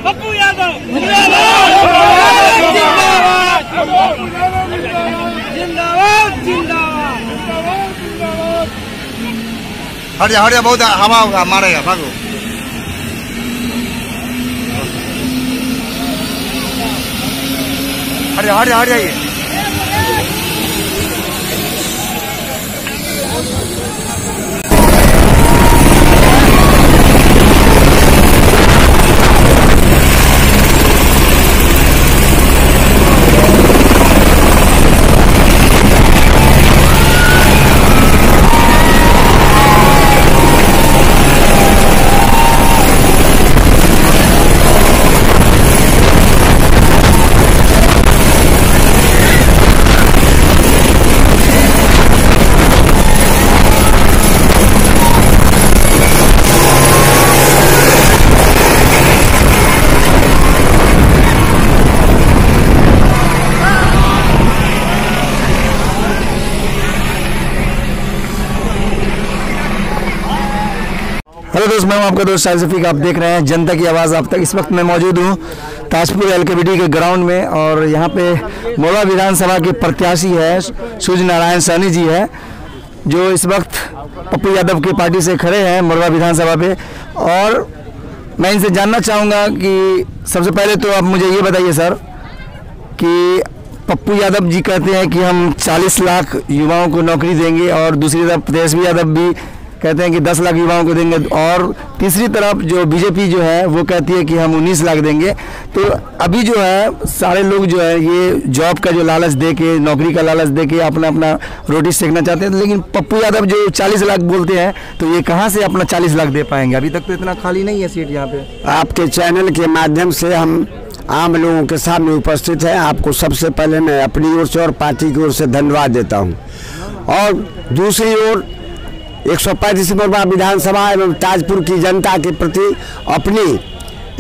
पप्पू यादव जिंदाबाद जिंदाबाद। हट जा बहुत हवा होगा मारेगा भागो। हट जाइए। हेलो दोस्त, मैं हूं आपका दोस्त शाहिद शफीक। आप देख रहे हैं जनता की आवाज़ आप तक। इस वक्त मैं मौजूद हूं ताजपुर एलकेबीडी के ग्राउंड में और यहाँ पे मोरवा विधानसभा के प्रत्याशी है सूर्य नारायण सहनी जी है, जो इस वक्त पप्पू यादव की पार्टी से खड़े हैं मोरवा विधानसभा पे। और मैं इनसे जानना चाहूँगा कि सबसे पहले तो आप मुझे ये बताइए सर कि पप्पू यादव जी कहते हैं कि हम 40 लाख युवाओं को नौकरी देंगे, और दूसरी तरफ तेजस्वी यादव भी कहते हैं कि 10 लाख युवाओं को देंगे, और तीसरी तरफ जो बीजेपी जो है वो कहती है कि हम 19 लाख देंगे। तो अभी जो है सारे लोग जो है ये जॉब का जो लालच दे के, नौकरी का लालच दे के अपना अपना रोटी सेकना चाहते हैं, लेकिन पप्पू यादव जो 40 लाख बोलते हैं तो ये कहाँ से अपना 40 लाख दे पाएंगे? अभी तक तो इतना खाली नहीं है सीट यहाँ पे। आपके चैनल के माध्यम से हम आम लोगों के सामने उपस्थित हैं। आपको सबसे पहले मैं अपनी ओर से और पार्टी की ओर से धन्यवाद देता हूँ। और दूसरी ओर 135 मोरवा विधानसभा एवं ताजपुर की जनता के प्रति अपनी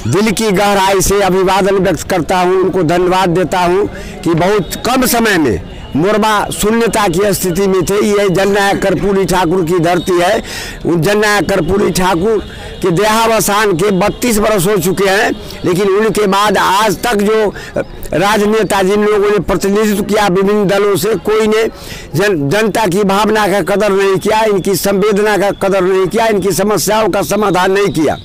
दिल की गहराई से अभिवादन व्यक्त करता हूं, उनको धन्यवाद देता हूं कि बहुत कम समय में मोरवा शून्यता की स्थिति में थे। ये जननायक कर्पूरी ठाकुर की धरती है। उन जननायक कर्पूरी ठाकुर के देहावसान के 32 वर्ष हो चुके हैं, लेकिन उनके बाद आज तक जो राजनेता जिन लोगों ने प्रतिनिधित्व किया विभिन्न दलों से, कोई ने जनता की भावना का कदर नहीं किया, इनकी संवेदना का कदर नहीं किया, इनकी समस्याओं का समाधान नहीं किया।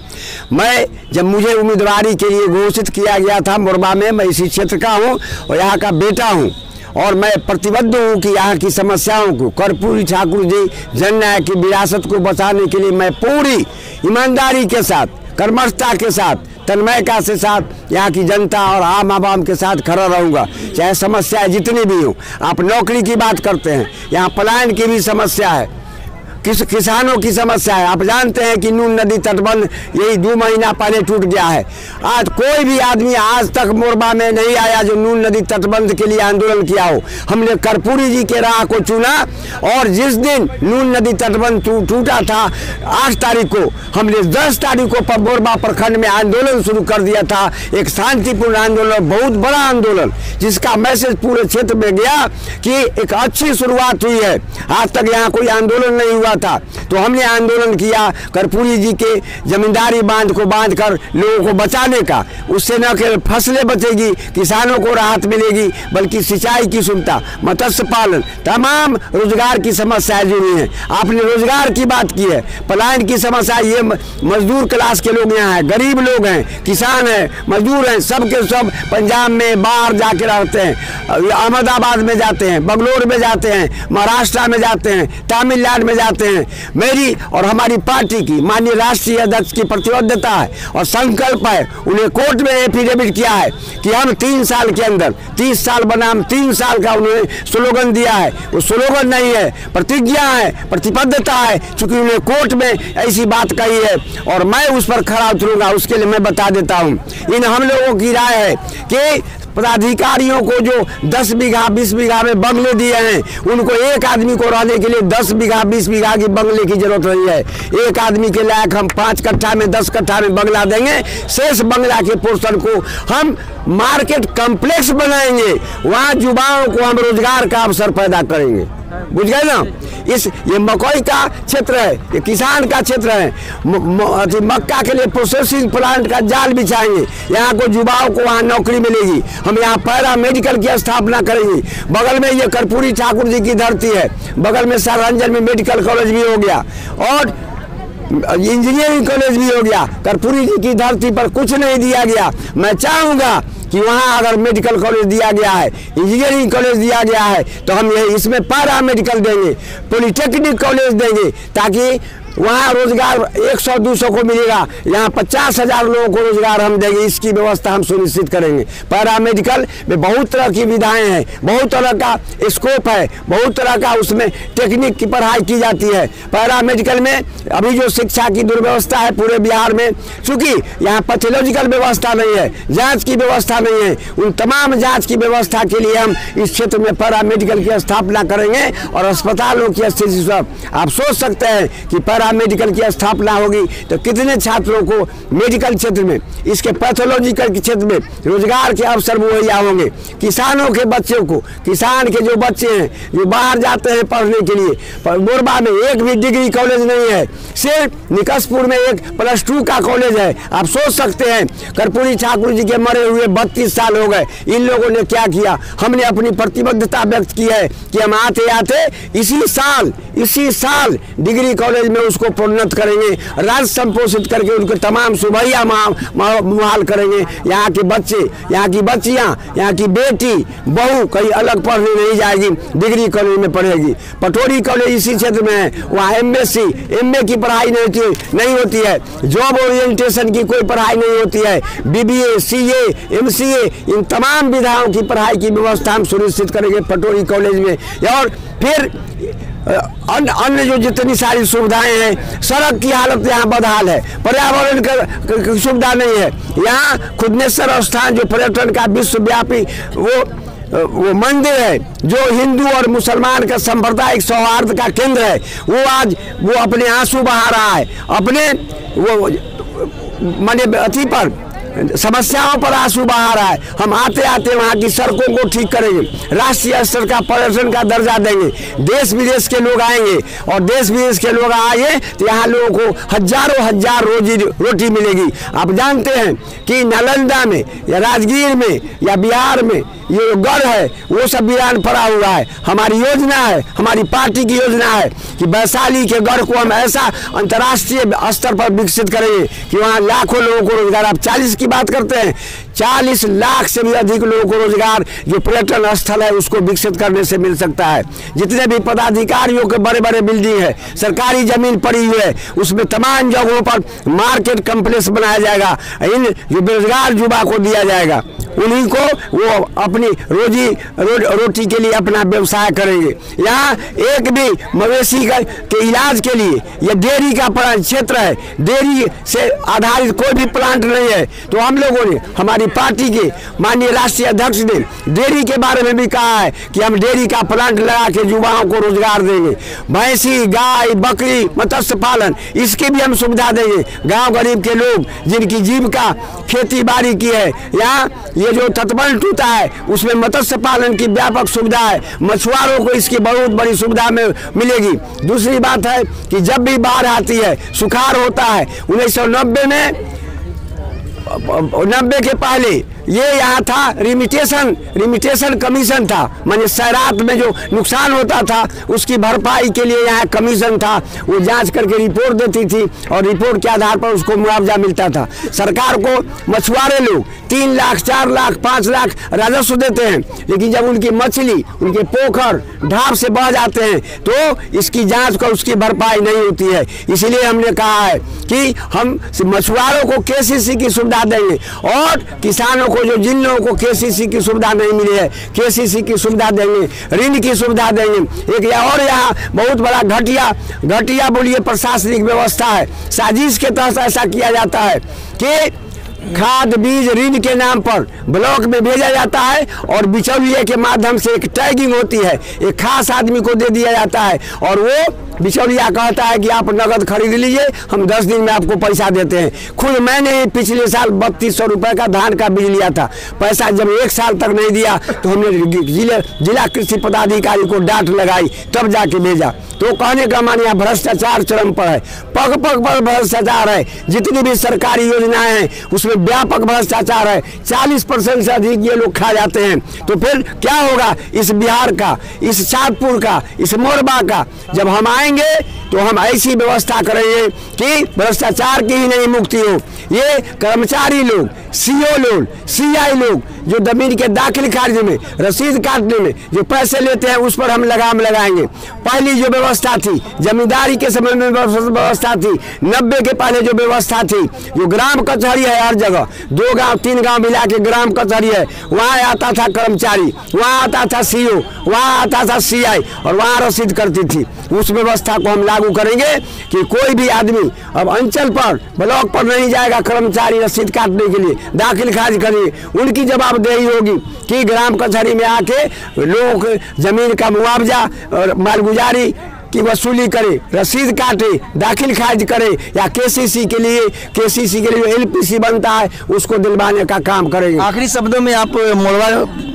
मैं जब मुझे उम्मीदवारी के लिए घोषित किया गया था मोरवा में, मैं इसी क्षेत्र का हूँ और यहाँ का बेटा हूँ, और मैं प्रतिबद्ध हूँ कि यहाँ की समस्याओं को कर्पूरी ठाकुर जी जननायक की विरासत को बचाने के लिए मैं पूरी ईमानदारी के साथ, कर्मठता के साथ, तन्मयता के साथ यहाँ की जनता और आम आवाम के साथ खड़ा रहूँगा, चाहे समस्याएं जितनी भी हों। आप नौकरी की बात करते हैं, यहाँ पलायन की भी समस्या है, किसानों की समस्या है। आप जानते हैं कि नून नदी तटबंध यही 2 महीना पहले टूट गया है। आज कोई भी आदमी आज तक मोरवा में नहीं आया जो नून नदी तटबंध के लिए आंदोलन किया हो। हमने कर्पूरी जी के राह को चुना, और जिस दिन नून नदी तटबंध टूटा था 8 तारीख को, हमने 10 तारीख को मोरवा प्रखंड में आंदोलन शुरू कर दिया था। एक शांतिपूर्ण आंदोलन, बहुत बड़ा आंदोलन, जिसका मैसेज पूरे क्षेत्र में गया कि एक अच्छी शुरुआत हुई है। आज तक यहाँ कोई आंदोलन नहीं हुआ था, तो हमने आंदोलन किया कर्पूरी जी के जमींदारी बांध को बांधकर लोगों को बचाने का। उससे न केवल फसलें बचेगी, किसानों को राहत मिलेगी, बल्कि सिंचाई की सुविधा, मत्स्य पालन, तमाम रोजगार की समस्याएं जुड़ी हैं। आपने रोजगार की बात की है, पलायन की समस्या, ये मजदूर क्लास के लोग यहाँ हैं, गरीब लोग हैं, किसान हैं, मजदूर हैं, सब के सब पंजाब में बाहर जाके रहते हैं, अहमदाबाद में जाते हैं, बंगलोर में जाते हैं, महाराष्ट्र में जाते हैं, तमिलनाडु में जाते हैं। मेरी और हमारी पार्टी की माननीय राष्ट्रीय अध्यक्ष की प्रतिबद्धता है और संकल्प है, उन्हें कोर्ट में एफिडेविट किया है कि हम 3 साल के अंदर 30 साल बनाम 3 साल का उन्होंने स्लोगन दिया है। वो स्लोगन नहीं है, प्रतिज्ञा है, प्रतिबद्धता है, चूंकि उन्हें कोर्ट में ऐसी बात कही है और मैं उस पर खरा उतरूंगा। उसके लिए मैं बता देता हूँ, इन हम लोगों की राय है कि पदाधिकारियों को जो 10 बीघा 20 बीघा में बंगले दिए हैं, उनको एक आदमी को रहने के लिए 10 बीघा 20 बीघा की बंगले की जरूरत नहीं है। एक आदमी के लायक हम 5 कट्ठा में 10 कट्ठा में बंगला देंगे। शेष बंगला के पोर्शन को हम मार्केट कॉम्प्लेक्स बनाएंगे, वहाँ युवाओं को हम रोजगार का अवसर पैदा करेंगे। बुझ गए ना। ये मकई का क्षेत्र है, ये किसान का क्षेत्र है। मक्का के लिए प्रोसेसिंग प्लांट का जाल बिछाएंगे, यहाँ को युवाओं को वहाँ नौकरी मिलेगी। हम यहाँ पैरा मेडिकल की स्थापना करेंगे। बगल में ये कर्पूरी ठाकुर जी की धरती है, बगल में सररंजन में मेडिकल कॉलेज भी हो गया और इंजीनियरिंग कॉलेज भी हो गया। कर्पूरी जी की धरती पर कुछ नहीं दिया गया। मैं चाहूँगा कि वहाँ अगर मेडिकल कॉलेज दिया गया है, इंजीनियरिंग कॉलेज दिया गया है, तो हम ये इसमें पैरा मेडिकल देंगे, पॉलिटेक्निक कॉलेज देंगे, ताकि वहाँ रोजगार 100-200 को मिलेगा। यहाँ 50,000 लोगों को रोजगार हम देंगे, इसकी व्यवस्था हम सुनिश्चित करेंगे। पैरामेडिकल में बहुत तरह की विधाएं हैं, बहुत तरह का स्कोप है, बहुत तरह का उसमें टेक्निक की पढ़ाई की जाती है। पैरामेडिकल में अभी जो शिक्षा की दुर्व्यवस्था है पूरे बिहार में, चूँकि यहाँ पैथोलॉजिकल व्यवस्था नहीं है, जाँच की व्यवस्था नहीं है, उन तमाम जाँच की व्यवस्था के लिए हम इस क्षेत्र में पैरामेडिकल की स्थापना करेंगे और अस्पतालों की स्थिति सब आप सोच सकते हैं कि मेडिकल की स्थापना होगी तो कितने छात्रों को मेडिकल क्षेत्र में, इसके पैथोलॉजिकल के क्षेत्र में रोजगार के अवसर मुहैया होंगे। किसानों के बच्चों को, किसान के जो बच्चे हैं जो बाहर जाते हैं पढ़ने के लिए, मोरबा में एक भी डिग्री कॉलेज नहीं है, सिर्फ निकसपुर में एक +2 का कॉलेज है। आप सोच सकते हैं कर्पूरी ठाकुर जी के मरे हुए 32 साल हो गए, इन लोगों ने क्या किया। हमने अपनी प्रतिबद्धता व्यक्त की है कि हम आते आते इसी साल डिग्री कॉलेज में उसको प्रोन्नत करेंगे, राज्य संपोषित करके उनको तमाम सुविधा मुहाल करेंगे। यहाँ के बच्चे, यहाँ की बच्चियाँ, यहाँ की बेटी बहू कहीं अलग पढ़ने नहीं जाएगी, डिग्री कॉलेज में पढ़ेगी। पटोरी कॉलेज इसी क्षेत्र में है, वहाँ MA की पढ़ाई नहीं होती है, जॉब ओरिएंटेशन की कोई पढ़ाई नहीं होती है, BBA, CA, MCA इन तमाम विधाओं की पढ़ाई की व्यवस्था हम सुनिश्चित करेंगे पटोरी कॉलेज में। और फिर अन्य जो जितनी सारी सुविधाएं हैं, सड़क की हालत यहाँ बदहाल है, पर्यावरण का सुविधा नहीं है। यहाँ खुदनेश्वर स्थान जो पर्यटन का विश्वव्यापी वो मंदिर है, जो हिंदू और मुसलमान का सांप्रदायिक सौहार्द का केंद्र है, वो आज वो अपने आंसू बहा रहा है, अपने वो माने अति पर समस्याओं पर आंसू बहा रहा है। हम आते आते वहाँ की सड़कों को ठीक करेंगे, राष्ट्रीय स्तर का पर्यटन का दर्जा देंगे, देश विदेश के लोग आएंगे और देश विदेश के लोग आए तो यहाँ लोगों को हजार रोजी रोटी मिलेगी। आप जानते हैं कि नालंदा में या राजगीर में या बिहार में ये गढ़ है वो सब वीरान पड़ा हुआ है। हमारी योजना है, हमारी पार्टी की योजना है कि वैशाली के गढ़ को हम ऐसा अंतर्राष्ट्रीय स्तर पर विकसित करेंगे कि वहाँ लाखों लोगों को रोजगार। आप 40 की बात करते हैं, 40 लाख से भी अधिक लोगों को रोजगार जो पर्यटन स्थल है उसको विकसित करने से मिल सकता है। जितने भी पदाधिकारियों के बड़े बड़े बिल्डिंग है, सरकारी जमीन पड़ी हुई है, उसमें तमाम जगहों पर मार्केट कम्प्लेक्स बनाया जाएगा, इन जो बेरोजगार युवा को दिया जाएगा, उन्हीं को वो अपनी रोटी के लिए अपना व्यवसाय करेंगे। यहाँ एक भी मवेशी के इलाज के लिए यह डेयरी का क्षेत्र है, डेयरी से आधारित कोई भी प्लांट नहीं है। तो हम लोगों ने, हमारी पार्टी के माननीय राष्ट्रीय अध्यक्ष ने डेयरी के बारे में भी कहा है कि हम डेयरी का प्लांट लगा के युवाओं को रोजगार देंगे। भैंसी, गाय, बकरी, मत्स्य पालन इसकी भी हम सुविधा देंगे। गांव गरीब के लोग जिनकी जीविका खेती बाड़ी की है, यहाँ ये जो तटबंध टूटा है उसमें मत्स्य पालन की व्यापक सुविधा है, मछुआरों को इसकी बहुत बड़ी सुविधा में मिलेगी। दूसरी बात है कि जब भी बाढ़ आती है, सुखाड़ होता है, 1990 के पहले ये यहाँ था रिमिटेशन कमीशन था, माने शहरात में जो नुकसान होता था उसकी भरपाई के लिए यहाँ कमीशन था। वो जांच करके रिपोर्ट देती थी और रिपोर्ट के आधार पर उसको मुआवजा मिलता था। सरकार को मछुआरे लोग 3 लाख, 4 लाख, 5 लाख राजस्व देते हैं, लेकिन जब उनकी मछली उनके पोखर ढाब से बह जाते हैं तो इसकी जाँच कर उसकी भरपाई नहीं होती है। इसीलिए हमने कहा है कि हम मछुआरों को KCC की सुविधा देंगे और किसानों को जो जिन लोगों को KCC की सुविधा नहीं मिली है KCC की सुविधा देंगे, ऋण की सुविधा देंगे। एक और यहाँ बहुत बड़ा घटिया बोलिए प्रशासनिक व्यवस्था है, साजिश के तहत ऐसा किया जाता है कि खाद बीज ऋण के नाम पर ब्लॉक में भेजा जाता है और बिचौलिए के माध्यम से एक टैगिंग होती है, एक खास आदमी को दे दिया जाता है और वो बिचौलिया कहता है कि आप नगद खरीद लीजिए, हम 10 दिन में आपको पैसा देते हैं। खुद मैंने पिछले साल 3200 रुपये का धान का बीज लिया था, पैसा जब 1 साल तक नहीं दिया तो हमने जिला कृषि पदाधिकारी को डांट लगाई, तब जाके भेजा। तो कहने का माने यहाँ भ्रष्टाचार चरम पर है, पग पग पर भ्रष्टाचार है। जितनी भी सरकारी योजनाएं हैं उसमें व्यापक भ्रष्टाचार है, 40% से अधिक ये लोग खा जाते हैं। तो फिर क्या होगा इस बिहार का, इस शाहपुर का, इस मोरबा का? जब हम आएंगे तो हम ऐसी व्यवस्था करेंगे कि भ्रष्टाचार की ही नहीं मुक्ति हो। ये कर्मचारी लोग, सीओ लोग, सीआई लोग जो जमीन के दाखिल खारिज में, रसीद काटने में जो पैसे लेते हैं उस पर हम लगाम लगाएंगे। पहली जो व्यवस्था थी जमींदारी के समय में व्यवस्था थी, 90 के पहले जो व्यवस्था थी, जो ग्राम कचहरी है हर जगह, 2 गांव 3 गांव मिला के ग्राम कचहरी है, वहाँ आता था कर्मचारी, वहाँ आता था सीओ, वहाँ आता था सीआई और वहाँ रसीद करती थी। उस व्यवस्था को हम लागू करेंगे कि कोई भी आदमी अब अंचल पर, ब्लॉक पर नहीं जाएगा कर्मचारी रसीद काटने के लिए, दाखिल खारिज करिए। उनकी जवाबदेही होगी कि ग्राम कचहरी में आके लोग जमीन का मुआवजा और मालगुजारी की वसूली करे, रसीद काटे, दाखिल खारिज करे, या केसीसी के लिए एलपीसी बनता है उसको दिलवाने का काम करेंगे। आखिरी शब्दों में आप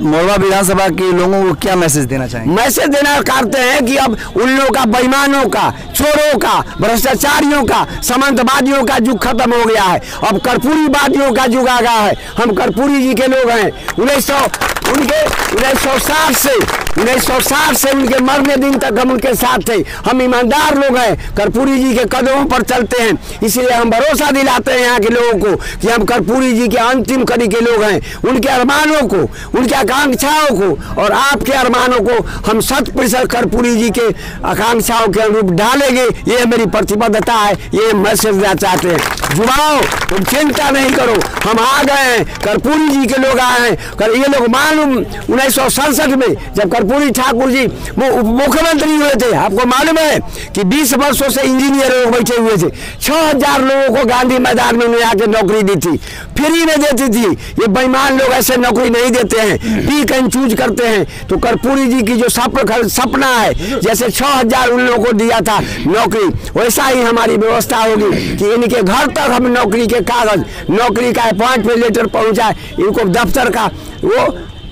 मोरबा विधानसभा के लोगों को क्या मैसेज देना चाहेंगे? मैसेज देना चाहते हैं कि अब उन लोगों का, बेईमानों का, चोरों का, भ्रष्टाचारियों का, सामंतवादियों का युग खत्म हो गया है। अब कर्पूरीवादियों का युग आ गया है। हम कर्पूरी जी के लोग हैं। 1960 से उनके मरने दिन तक हम उनके साथ थे। हम ईमानदार लोग हैं, कर्पूरी जी के कदमों पर चलते हैं, इसलिए हम भरोसा दिलाते हैं यहाँ के लोगों को कि हम कर्पूरी जी के अंतिम कड़ी के लोग हैं। उनके अरमानों को, उनकी आकांक्षाओं को और आपके अरमानों को हम 100% कर्पूरी जी के आकांक्षाओं के अनुरूप डालेंगे। ये मेरी प्रतिबद्धता है, ये मैसेज देना चाहते हैं। जुड़ाओ, तुम चिंता नहीं करो, हम आ गए हैं, कर्पूरी जी के लोग आए हैं। ये लोग मालूम 1967 में जब कर्पूरी ठाकुर जी मुख्यमंत्री हुए थे, आपको मालूम है कि 20 वर्षों से इंजीनियर लोग बैठे हुए थे, 6000 लोगों को गांधी मैदान में उन्हें आके नौकरी दी थी, फ्री में देती थी। ये बेईमान लोग ऐसे नौकरी नहीं देते हैं, पिक एंड चूज करते हैं। तो कर्पूरी जी की जो सपना है, जैसे 6000 उन लोगों को दिया था नौकरी, वैसा ही हमारी व्यवस्था होगी कि इनके घर तक हम नौकरी के कागज, नौकरी का अपॉइंटमेंट लेटर पहुंचाए, इनको दफ्तर का वो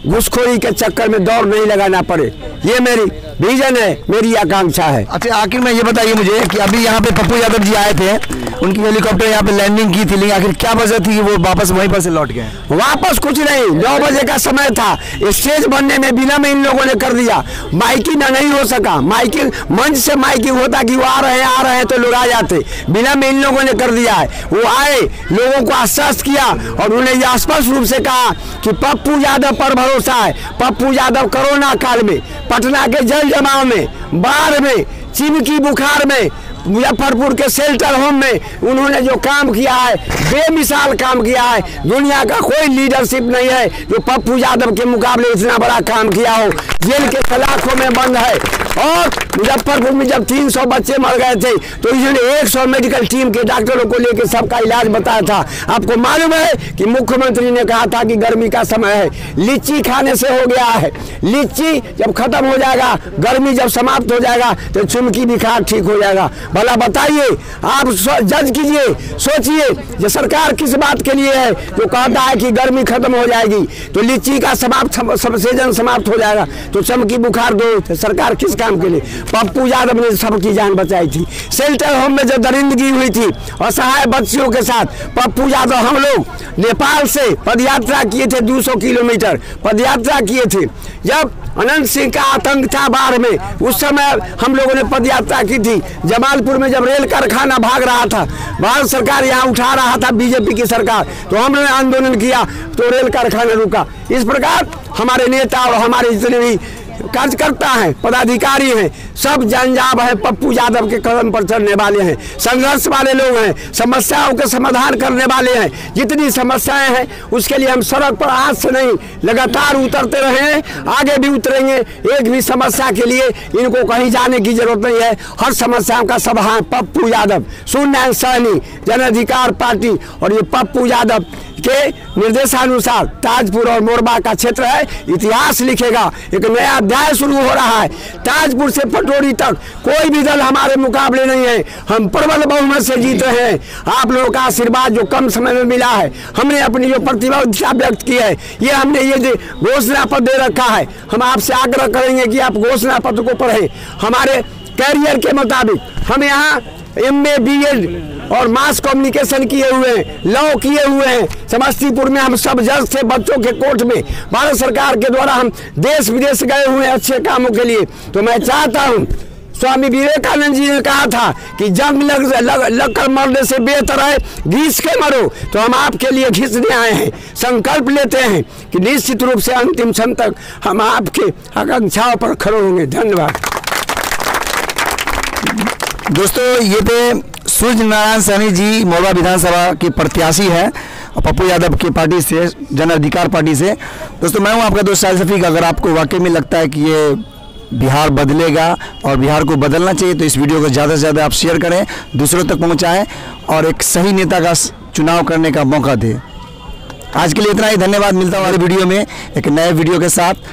घुसखोरी के चक्कर में दौड़ नहीं लगाना पड़े। ये मेरी विजन है, मेरी आकांक्षा है। अच्छा, आखिर में ये बताइए मुझे कि अभी यहाँ पे पप्पू यादव जी आए थे, उनकी हेलीकॉप्टर यहाँ पे लैंडिंग की थी, लेकिन आखिर क्या वजह थी कि वो वापस वहीं पर से लौट गए? वापस कुछ नहीं, 9 बजे का समय था, स्टेज बनने में बिना में इन लोगों ने कर दिया। माइकिंग नहीं हो सका, माइकिंग मंच से माइकिंग होता कि वो आ रहे हैं तो लोग आ जाते, बिना में इन लोगों ने कर दिया है। वो आए, लोगों को आश्वस्त किया और उन्हें यह स्पष्ट रूप से कहा कि पप्पू यादव पर भरोसा है। पप्पू यादव कोरोना काल में, पटना के जल जमाव में, बाढ़ में, चिमकी बुखार में, मुजफ्फरपुर के शेल्टर होम में उन्होंने जो काम किया है, बेमिसाल काम किया है। दुनिया का कोई लीडरशिप नहीं है जो पप्पू यादव के मुकाबले इतना बड़ा काम किया हो। जेल के सलाखों में बंद है और मुजफ्फरपुर में जब 300 बच्चे मर गए थे तो इन्होंने 100 मेडिकल टीम के डॉक्टरों को लेकर सबका इलाज बताया था। आपको मालूम है कि मुख्यमंत्री ने कहा था कि गर्मी का समय है, लीची खाने से हो गया है। लीची जब खत्म हो जाएगा, गर्मी जब समाप्त हो जाएगा तो चुमकी बुखार ठीक हो जाएगा। भला बताइए, आप जज कीजिए, सोचिए ये सरकार किस बात के लिए है जो कहता है कि गर्मी खत्म हो जाएगी तो लीची का सीजन समाप्त हो जाएगा तो चमकी बुखार दो, सरकार किस काम के लिए? पप्पू यादव ने सबकी जान बचाई थी। शेल्टर होम में जो दरिंदगी हुई थी असहाय बच्चियों के साथ, पप्पू यादव, हम लोग नेपाल से पदयात्रा किए थे, 200 किलोमीटर पदयात्रा किए थे। जब अनंत सिंह का आतंक था बाढ़ में, उस समय हम लोगों ने पदयात्रा की थी। जमालपुर में जब रेल कारखाना भाग रहा था, भारत सरकार यहाँ उठा रहा था, बीजेपी की सरकार, तो हमने आंदोलन किया तो रेल कारखाना रुका। इस प्रकार हमारे नेता और हमारे जितने भी कार्यकर्ता हैं, पदाधिकारी हैं, सब जनजाब है पप्पू यादव के कदम पर चलने वाले हैं, संघर्ष वाले लोग हैं, समस्याओं का समाधान करने वाले हैं। जितनी समस्याएं हैं उसके लिए हम सड़क पर आज से नहीं लगातार उतरते रहे हैं, आगे भी उतरेंगे। एक भी समस्या के लिए इनको कहीं जाने की जरूरत नहीं है। हर समस्याओं का समाधान पप्पू यादव, सूर्यनारायण सहनी, जन अधिकार पार्टी और ये पप्पू यादव के निर्देशानुसार ताजपुर और मोरबा का क्षेत्र है, इतिहास लिखेगा। एक नया अध्याय शुरू हो रहा है। ताजपुर से पटोरी तक कोई भी दल हमारे मुकाबले नहीं है। हम प्रबल बहुमत से जीत रहे हैं। आप लोगों का आशीर्वाद जो कम समय में मिला है, हमने अपनी जो प्रतिबद्धता व्यक्त की है, ये हमने ये घोषणा पत्र दे रखा है। हम आपसे आग्रह करेंगे कि आप घोषणा पत्र को पढ़ें। हमारे कैरियर के मुताबिक हम यहाँ MA BEd और मास कम्युनिकेशन किए हुए हैं, लॉ किए हुए हैं। समस्तीपुर में हम सब जज थे बच्चों के कोर्ट में। भारत सरकार के द्वारा हम देश विदेश गए हुए हैं अच्छे कामों के लिए। तो मैं चाहता हूँ, स्वामी विवेकानंद जी ने कहा था कि जंग लग कर मरने से बेहतर है घिस के मरो। तो हम आपके लिए घिसने आए हैं। संकल्प लेते हैं कि निश्चित रूप से अंतिम क्षण तक हम आपके आकांक्षाओं पर खड़े होंगे। धन्यवाद। दोस्तों, ये थे सूर्य नारायण सहनी जी, मोरबा विधानसभा के प्रत्याशी हैं और पप्पू यादव की पार्टी से, जन अधिकार पार्टी से। दोस्तों, मैं हूं आपका दोस्त साहिल शफीक। अगर आपको वाकई में लगता है कि ये बिहार बदलेगा और बिहार को बदलना चाहिए तो इस वीडियो को ज़्यादा से ज़्यादा आप शेयर करें, दूसरों तक पहुंचाएं और एक सही नेता का चुनाव करने का मौका दें। आज के लिए इतना ही। धन्यवाद। मिलता हूँ हमारे वीडियो में एक नए वीडियो के साथ।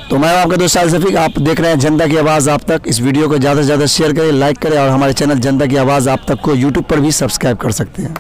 तो मैं आपका दोस्त साहिल शफीक, आप देख रहे हैं जनता की आवाज़ आप तक। इस वीडियो को ज़्यादा से ज़्यादा शेयर करें, लाइक करें और हमारे चैनल जनता की आवाज़ आप तक को यूट्यूब पर भी सब्सक्राइब कर सकते हैं।